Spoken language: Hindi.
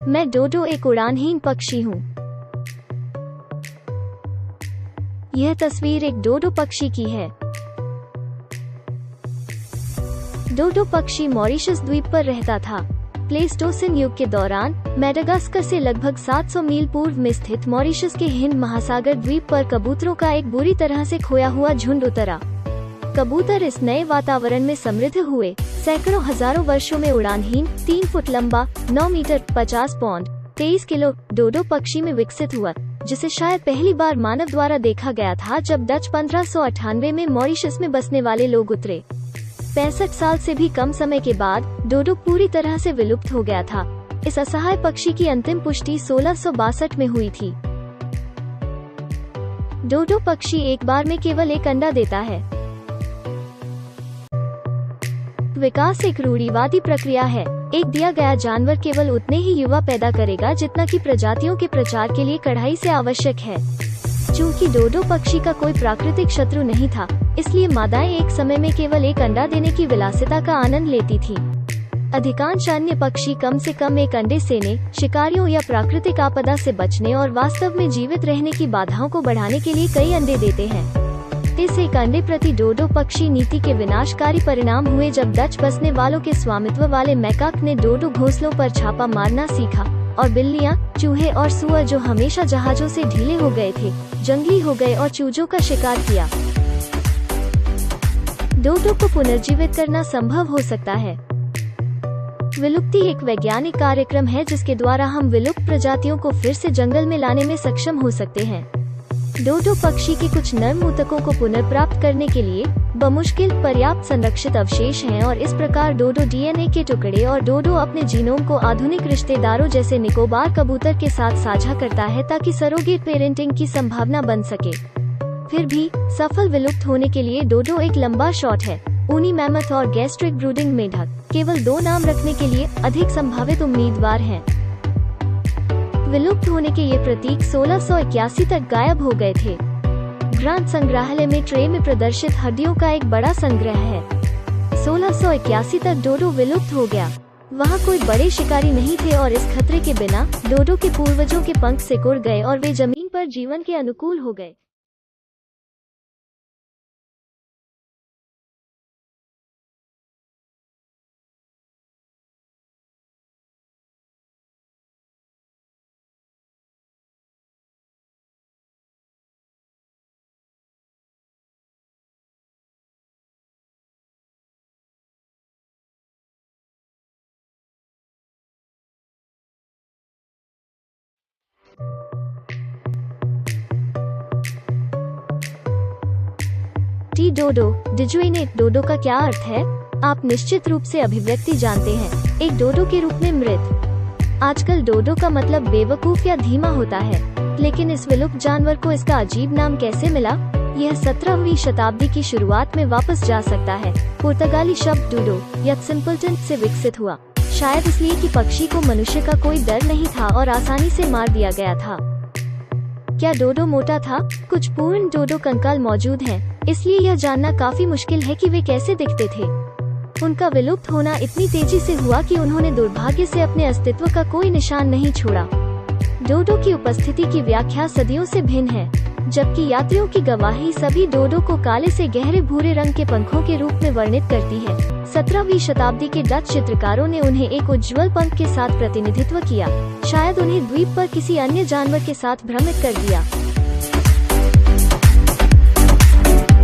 मैं डोडो एक उड़ानहीन पक्षी हूँ। यह तस्वीर एक डोडो पक्षी की है। डोडो पक्षी मॉरिशस द्वीप पर रहता था। प्लेस्टोसिन युग के दौरान मेडागास्कर से लगभग 700 मील पूर्व में स्थित मॉरिशस के हिंद महासागर द्वीप पर कबूतरों का एक बुरी तरह से खोया हुआ झुंड उतरा। कबूतर इस नए वातावरण में समृद्ध हुए। सैकड़ों हजारों वर्षों में उड़ानहीन 3 फुट लंबा 9 मीटर 50 पौंड 23 किलो डोडो पक्षी में विकसित हुआ, जिसे शायद पहली बार मानव द्वारा देखा गया था जब डच 1598 में मॉरिशस में बसने वाले लोग उतरे। 65 साल से भी कम समय के बाद डोडो पूरी तरह से विलुप्त हो गया था। इस असहाय पक्षी की अंतिम पुष्टि 1662 में हुई थी। डोडो पक्षी एक बार में केवल एक अंडा देता है। विकास एक रूढ़िवादी प्रक्रिया है। एक दिया गया जानवर केवल उतने ही युवा पैदा करेगा जितना कि प्रजातियों के प्रचार के लिए कढ़ाई से आवश्यक है। चूंकि डोडो पक्षी का कोई प्राकृतिक शत्रु नहीं था, इसलिए मादाएं एक समय में केवल एक अंडा देने की विलासिता का आनंद लेती थी। अधिकांश अन्य पक्षी कम से कम एक अंडे सेने, शिकारियों या प्राकृतिक आपदा से बचने और वास्तव में जीवित रहने की बाधाओं को बढ़ाने के लिए कई अंडे देते हैं। इस एक अंडे प्रति डोडो पक्षी नीति के विनाशकारी परिणाम हुए जब डच बसने वालों के स्वामित्व वाले मैकाक ने डोडो घोंसलों पर छापा मारना सीखा और बिल्लियां, चूहे और सुअर जो हमेशा जहाजों से ढीले हो गए थे, जंगली हो गए और चूजों का शिकार किया। डोडो को पुनर्जीवित करना संभव हो सकता है। विलुप्ति एक वैज्ञानिक कार्यक्रम है जिसके द्वारा हम विलुप्त प्रजातियों को फिर से जंगल में लाने में सक्षम हो सकते हैं। डोडो पक्षी के कुछ नर्म ऊतकों को पुनर्प्राप्त करने के लिए बमुश्किल पर्याप्त संरक्षित अवशेष हैं और इस प्रकार डोडो डीएनए के टुकड़े और डोडो अपने जीनोम को आधुनिक रिश्तेदारों जैसे निकोबार कबूतर के साथ साझा करता है ताकि सरोगेट पेरेंटिंग की संभावना बन सके। फिर भी सफल विलुप्त होने के लिए डोडो एक लंबा शॉट है। ऊनी मैमथ और गैस्ट्रिक ब्रूडिंग मेंढक केवल 2 नाम रखने के लिए अधिक संभावित उम्मीदवार हैं। विलुप्त होने के ये प्रतीक 1681 तक गायब हो गए थे। ग्रांट संग्रहालय में ट्रे में प्रदर्शित हड्डियों का एक बड़ा संग्रह है। 1681 तक डोडो विलुप्त हो गया। वहाँ कोई बड़े शिकारी नहीं थे और इस खतरे के बिना डोडो के पूर्वजों के पंख सिकुड़ गए और वे जमीन पर जीवन के अनुकूल हो गए। टी डोडो डिजुइने डोडो का क्या अर्थ है? आप निश्चित रूप से अभिव्यक्ति जानते हैं, एक डोडो के रूप में मृत। आजकल डोडो का मतलब बेवकूफ या धीमा होता है, लेकिन इस विलुप्त जानवर को इसका अजीब नाम कैसे मिला? यह 17वीं शताब्दी की शुरुआत में वापस जा सकता है। पुर्तगाली शब्द डूडो या सिंपल्टन से विकसित हुआ, शायद इसलिए कि पक्षी को मनुष्य का कोई डर नहीं था और आसानी से मार दिया गया था। क्या डोडो मोटा था? कुछ पूर्ण डोडो कंकाल मौजूद हैं, इसलिए यह जानना काफी मुश्किल है कि वे कैसे दिखते थे। उनका विलुप्त होना इतनी तेजी से हुआ कि उन्होंने दुर्भाग्य से अपने अस्तित्व का कोई निशान नहीं छोड़ा। डोडो की उपस्थिति की व्याख्या सदियों से भिन्न है, जबकि यात्रियों की गवाही सभी डोडो को काले से गहरे भूरे रंग के पंखों के रूप में वर्णित करती है। 17वीं शताब्दी के डच चित्रकारों ने उन्हें एक उज्ज्वल पंख के साथ प्रतिनिधित्व किया, शायद उन्हें द्वीप पर किसी अन्य जानवर के साथ भ्रमित कर दिया।